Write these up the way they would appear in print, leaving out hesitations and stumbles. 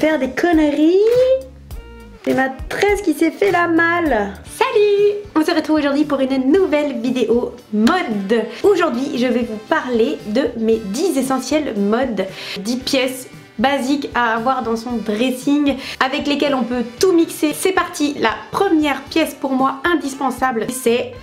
faire des conneries. C'est ma tresse qui s'est fait la malle. Salut! On se retrouve aujourd'hui pour une nouvelle vidéo mode. Aujourd'hui, je vais vous parler de mes 10 essentiels mode. 10 pièces basiques à avoir dans son dressing avec lesquelles on peut tout mixer. C'est parti! La première pièce pour moi indispensable, c'est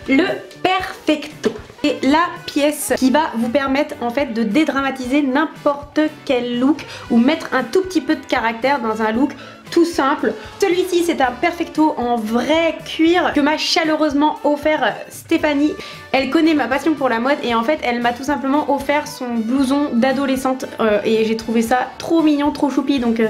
le Perfecto. C'est la pièce qui va vous permettre en fait de dédramatiser n'importe quel look ou mettre un tout petit peu de caractère dans un look tout simple. Celui-ci c'est un Perfecto en vrai cuir que m'a chaleureusement offert Stéphanie. Elle connaît ma passion pour la mode et en fait elle m'a tout simplement offert son blouson d'adolescente et j'ai trouvé ça trop mignon, trop choupi, donc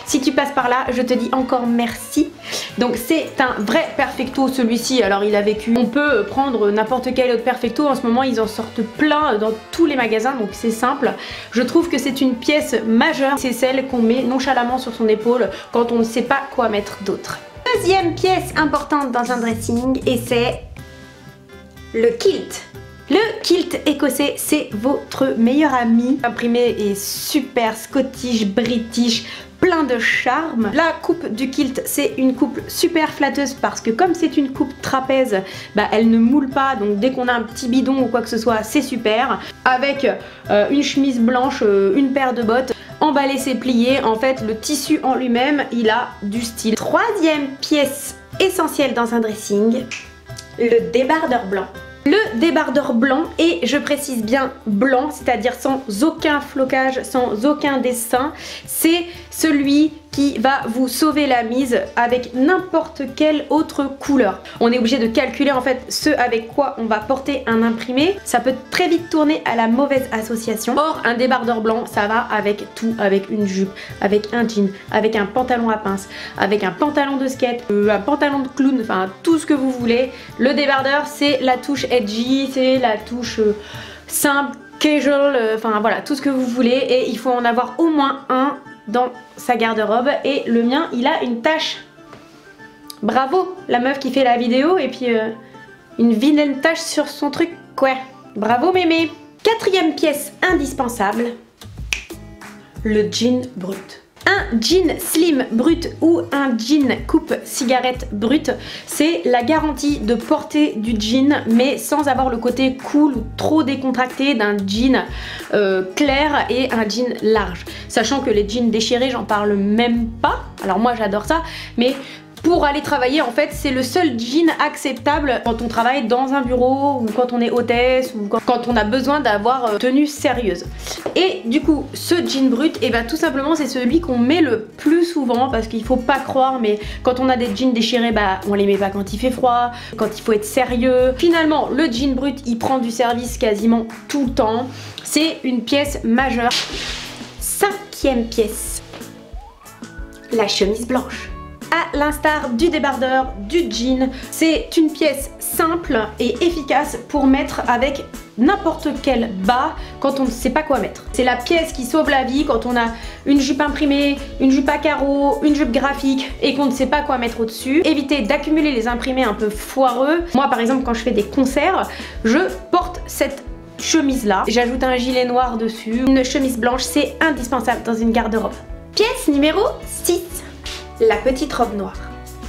si tu passes par là je te dis encore merci. Donc c'est un vrai Perfecto celui-ci. Alors il a vécu, on peut prendre n'importe quel autre Perfecto, en ce moment ils en sortent plein dans tous les magasins donc c'est simple. Je trouve que c'est une pièce majeure, c'est celle qu'on met nonchalamment sur son épaule quand on ne sait pas quoi mettre d'autre. Deuxième pièce importante dans un dressing et c'est le kilt. Le kilt écossais, c'est votre meilleur ami. L'imprimé est super scottish, british, plein de charme. La coupe du kilt, c'est une coupe super flatteuse parce que comme c'est une coupe trapèze, elle ne moule pas, donc dès qu'on a un petit bidon ou quoi que ce soit, c'est super. Avec une chemise blanche, une paire de bottes, emballé c'est plié, en fait le tissu en lui-même, il a du style. Troisième pièce essentielle dans un dressing, le débardeur blanc. Le débardeur blanc, et je précise bien blanc, c'est-à-dire sans aucun flocage, sans aucun dessin, c'est celui qui va vous sauver la mise avec n'importe quelle autre couleur. On est obligé de calculer en fait ce avec quoi on va porter un imprimé. Ça peut très vite tourner à la mauvaise association. Or un débardeur blanc ça va avec tout, avec une jupe, avec un jean, avec un pantalon à pince, avec un pantalon de skate, un pantalon de clown, enfin tout ce que vous voulez. Le débardeur c'est la touche edgy, c'est la touche simple, casual, enfin voilà tout ce que vous voulez, et il faut en avoir au moins un dans sa garde-robe, et le mien il a une tache. Bravo la meuf qui fait la vidéo, et puis une vilaine tache sur son truc quoi. Bravo mémé. Quatrième pièce indispensable, le jean brut. Un jean slim brut ou un jean coupe cigarette brut, c'est la garantie de porter du jean mais sans avoir le côté cool ou trop décontracté d'un jean clair et un jean large. Sachant que les jeans déchirés, j'en parle même pas. Alors moi j'adore ça, mais pour aller travailler en fait c'est le seul jean acceptable quand on travaille dans un bureau ou quand on est hôtesse ou quand on a besoin d'avoir tenue sérieuse. Et du coup ce jean brut, et tout simplement c'est celui qu'on met le plus souvent, parce qu'il faut pas croire mais quand on a des jeans déchirés on les met pas quand il fait froid, quand il faut être sérieux. Finalement le jean brut il prend du service quasiment tout le temps. C'est une pièce majeure. Cinquième pièce, la chemise blanche. À l'instar du débardeur, du jean, c'est une pièce simple et efficace pour mettre avec n'importe quel bas quand on ne sait pas quoi mettre. C'est la pièce qui sauve la vie quand on a une jupe imprimée, une jupe à carreaux, une jupe graphique et qu'on ne sait pas quoi mettre au-dessus. Évitez d'accumuler les imprimés un peu foireux. Moi par exemple quand je fais des concerts, je porte cette chemise là, j'ajoute un gilet noir dessus, une chemise blanche, c'est indispensable dans une garde-robe. Pièce numéro 6. La petite robe noire.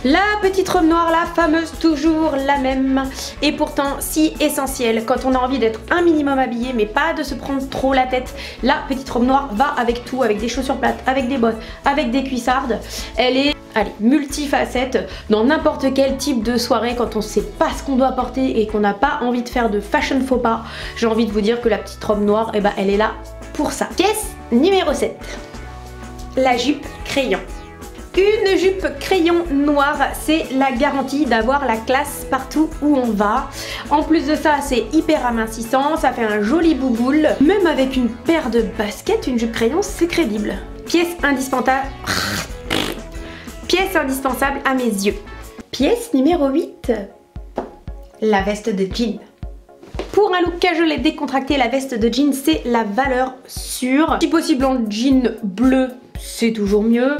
La petite robe noire, la fameuse, toujours la même, et pourtant si essentielle quand on a envie d'être un minimum habillé mais pas de se prendre trop la tête. La petite robe noire va avec tout, avec des chaussures plates, avec des bottes, avec des cuissardes. Elle est multifacette dans n'importe quel type de soirée quand on sait pas ce qu'on doit porter et qu'on n'a pas envie de faire de fashion faux pas. J'ai envie de vous dire que la petite robe noire, elle est là pour ça. Pièce numéro 7. La jupe crayon. Une jupe crayon noire, c'est la garantie d'avoir la classe partout où on va. En plus de ça, c'est hyper amincissant, ça fait un joli bouboule. Même avec une paire de baskets, une jupe crayon, c'est crédible. Pièce indispensable. Pièce indispensable à mes yeux. Pièce numéro 8. La veste de jean. Pour un look casual et décontracté, la veste de jean, c'est la valeur sûre. Si possible en jean bleu, c'est toujours mieux.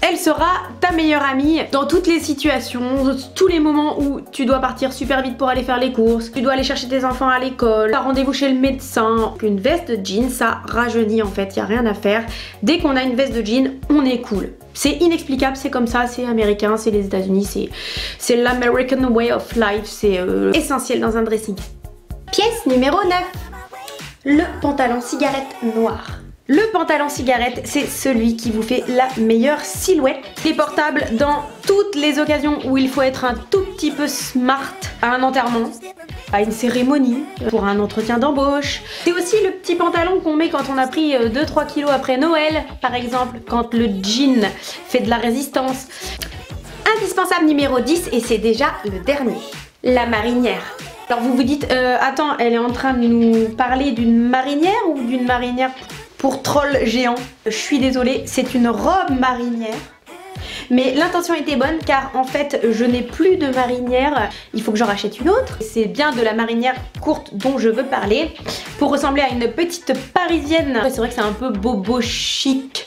Elle sera ta meilleure amie dans toutes les situations, tous les moments où tu dois partir super vite pour aller faire les courses, tu dois aller chercher tes enfants à l'école, t'as rendez-vous chez le médecin. Une veste de jean, ça rajeunit en fait, y a rien à faire. Dès qu'on a une veste de jean, on est cool. C'est inexplicable, c'est comme ça, c'est américain, c'est les États-Unis, c'est l'American way of life, c'est essentiel dans un dressing. Pièce numéro 9, le pantalon cigarette noir. Le pantalon cigarette, c'est celui qui vous fait la meilleure silhouette. Il est portable dans toutes les occasions où il faut être un tout petit peu smart. À un enterrement, à une cérémonie, pour un entretien d'embauche. C'est aussi le petit pantalon qu'on met quand on a pris 2-3 kilos après Noël, par exemple, quand le jean fait de la résistance. Indispensable numéro 10, et c'est déjà le dernier, la marinière. Alors vous vous dites, attends, elle est en train de nous parler d'une marinière ou d'une marinière pour troll géant? Je suis désolée, c'est une robe marinière. Mais l'intention était bonne car en fait je n'ai plus de marinière, il faut que j'en rachète une autre. C'est bien de la marinière courte dont je veux parler pour ressembler à une petite parisienne. C'est vrai que c'est un peu bobo chic,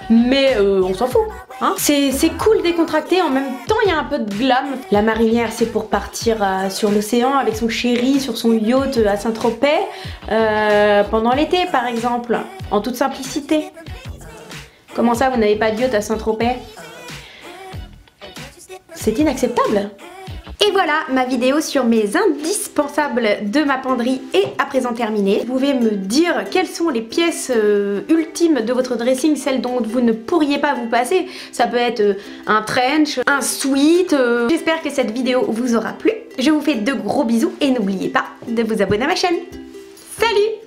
mais on s'en fout. Hein, c'est cool décontracté, en même temps il y a un peu de glam. La marinière c'est pour partir sur l'océan avec son chéri sur son yacht à Saint-Tropez pendant l'été par exemple, en toute simplicité. Comment ça vous n'avez pas de yacht à Saint-Tropez? C'est inacceptable. Et voilà, ma vidéo sur mes indispensables de ma penderie est à présent terminée. Vous pouvez me dire quelles sont les pièces ultimes de votre dressing, celles dont vous ne pourriez pas vous passer. Ça peut être un trench, un sweat. J'espère que cette vidéo vous aura plu. Je vous fais de gros bisous et n'oubliez pas de vous abonner à ma chaîne. Salut!